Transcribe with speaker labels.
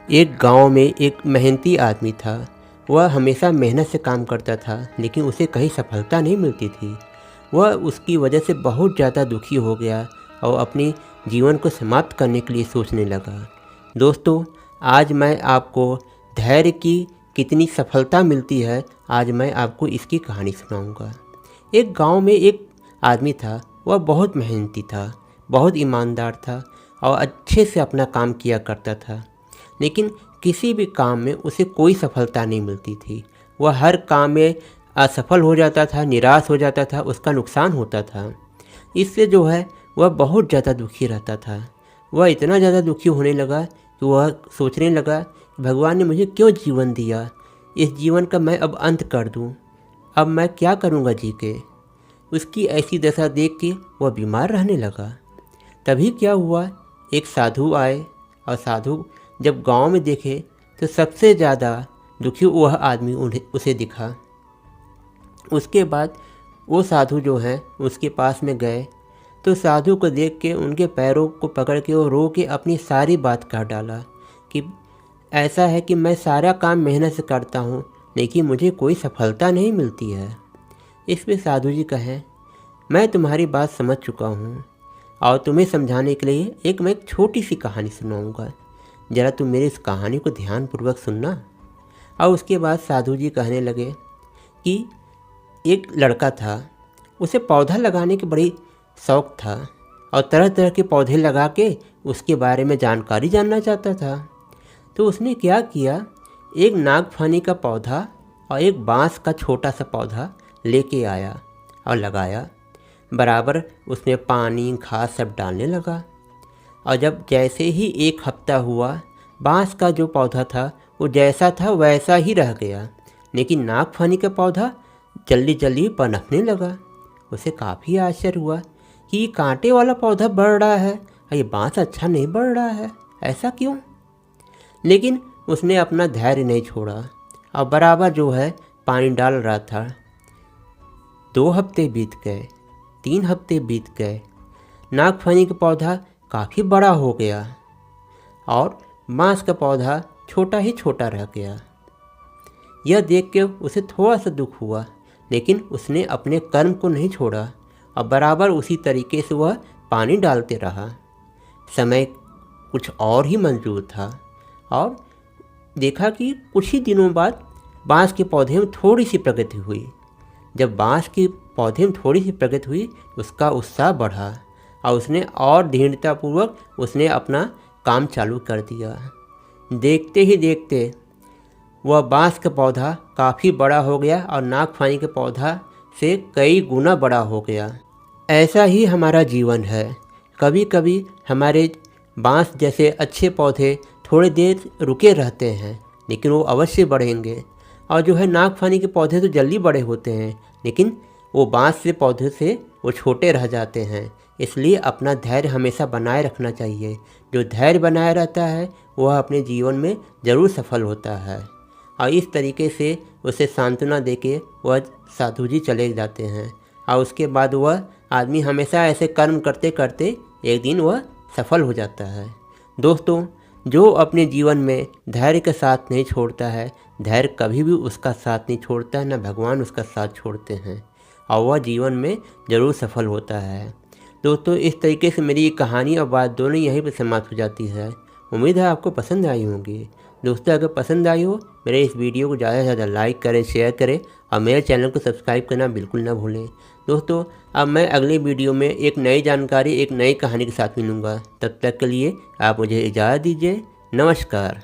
Speaker 1: एक गांव में एक मेहनती आदमी था। वह हमेशा मेहनत से काम करता था, लेकिन उसे कहीं सफलता नहीं मिलती थी। वह उसकी वजह से बहुत ज़्यादा दुखी हो गया और अपनी जीवन को समाप्त करने के लिए सोचने लगा। दोस्तों, आज मैं आपको धैर्य की कितनी सफलता मिलती है, आज मैं आपको इसकी कहानी सुनाऊंगा। एक गांव में एक आदमी था। वह बहुत मेहनती था, बहुत ईमानदार था और अच्छे से अपना काम किया करता था, लेकिन किसी भी काम में उसे कोई सफलता नहीं मिलती थी। वह हर काम में असफल हो जाता था, निराश हो जाता था, उसका नुकसान होता था। इससे जो है वह बहुत ज़्यादा दुखी रहता था। वह इतना ज़्यादा दुखी होने लगा कि वह सोचने लगा, भगवान ने मुझे क्यों जीवन दिया, इस जीवन का मैं अब अंत कर दूं, अब मैं क्या करूंगा जी के। उसकी ऐसी दशा देख के वह बीमार रहने लगा। तभी क्या हुआ, एक साधु आए और साधु जब गांव में देखे तो सबसे ज़्यादा दुखी वह आदमी उसे दिखा। उसके बाद वो साधु जो हैं उसके पास में गए तो साधु को देख के उनके पैरों को पकड़ के वो रो के अपनी सारी बात कह डाला कि ऐसा है कि मैं सारा काम मेहनत से करता हूँ, लेकिन मुझे कोई सफलता नहीं मिलती है। इस पे साधु जी कहें, मैं तुम्हारी बात समझ चुका हूँ और तुम्हें समझाने के लिए मैं एक छोटी सी कहानी सुनाऊंगा। ज़रा तुम मेरी इस कहानी को ध्यानपूर्वक सुनना। और उसके बाद साधु जी कहने लगे कि एक लड़का था, उसे पौधा लगाने की बड़ी शौक़ था और तरह तरह के पौधे लगा के उसके बारे में जानकारी जानना चाहता था। तो उसने क्या किया, एक नागफनी का पौधा और एक बांस का छोटा सा पौधा लेके आया और लगाया। बराबर उसमें पानी घास सब डालने लगा और जब जैसे ही एक हफ्ता हुआ, बांस का जो पौधा था वो जैसा था वैसा ही रह गया, लेकिन नागफनी का पौधा जल्दी जल्दी पनपने लगा। उसे काफ़ी आश्चर्य हुआ कि ये कांटे वाला पौधा बढ़ रहा है और ये बांस अच्छा नहीं बढ़ रहा है, ऐसा क्यों। लेकिन उसने अपना धैर्य नहीं छोड़ा और बराबर जो है पानी डाल रहा था। 2 हफ्ते बीत गए, 3 हफ्ते बीत गए, नागफनी का पौधा काफ़ी बड़ा हो गया और बांस का पौधा छोटा ही छोटा रह गया। यह देख के उसे थोड़ा सा दुख हुआ, लेकिन उसने अपने कर्म को नहीं छोड़ा और बराबर उसी तरीके से वह पानी डालते रहा। समय कुछ और ही मंजूर था और देखा कि कुछ ही दिनों बाद बांस के पौधे में थोड़ी सी प्रगति हुई। जब बांस के पौधे में थोड़ी सी प्रगति हुई, उसका उत्साह बढ़ा और उसने और दृढ़तापूर्वक उसने अपना काम चालू कर दिया। देखते ही देखते वह बांस का पौधा काफ़ी बड़ा हो गया और नागफनी के पौधा से कई गुना बड़ा हो गया। ऐसा ही हमारा जीवन है। कभी कभी हमारे बांस जैसे अच्छे पौधे थोड़ी देर रुके रहते हैं, लेकिन वो अवश्य बढ़ेंगे। और जो है नागफनी के पौधे तो जल्दी बड़े होते हैं, लेकिन वो बांस से पौधे से वो छोटे रह जाते हैं। इसलिए अपना धैर्य हमेशा बनाए रखना चाहिए। जो धैर्य बनाए रहता है वह अपने जीवन में ज़रूर सफल होता है। और इस तरीके से उसे सांत्वना देके वह साधु जी चले जाते हैं और उसके बाद वह आदमी हमेशा ऐसे कर्म करते करते एक दिन वह सफल हो जाता है। दोस्तों, जो अपने जीवन में धैर्य का साथ नहीं छोड़ता है, धैर्य कभी भी उसका साथ नहीं छोड़ता है, न भगवान उसका साथ छोड़ते हैं और वह जीवन में ज़रूर सफल होता है। दोस्तों, इस तरीके से मेरी कहानी और बात दोनों यहीं पर समाप्त हो जाती है। उम्मीद है आपको पसंद आई होंगी। दोस्तों, अगर पसंद आई हो मेरे इस वीडियो को ज़्यादा से ज़्यादा लाइक करें, शेयर करें और मेरे चैनल को सब्सक्राइब करना बिल्कुल ना भूलें। दोस्तों, अब मैं अगले वीडियो में एक नई जानकारी, एक नई कहानी के साथ मिलूँगा। तब तक के लिए आप मुझे इजाज़त दीजिए। नमस्कार।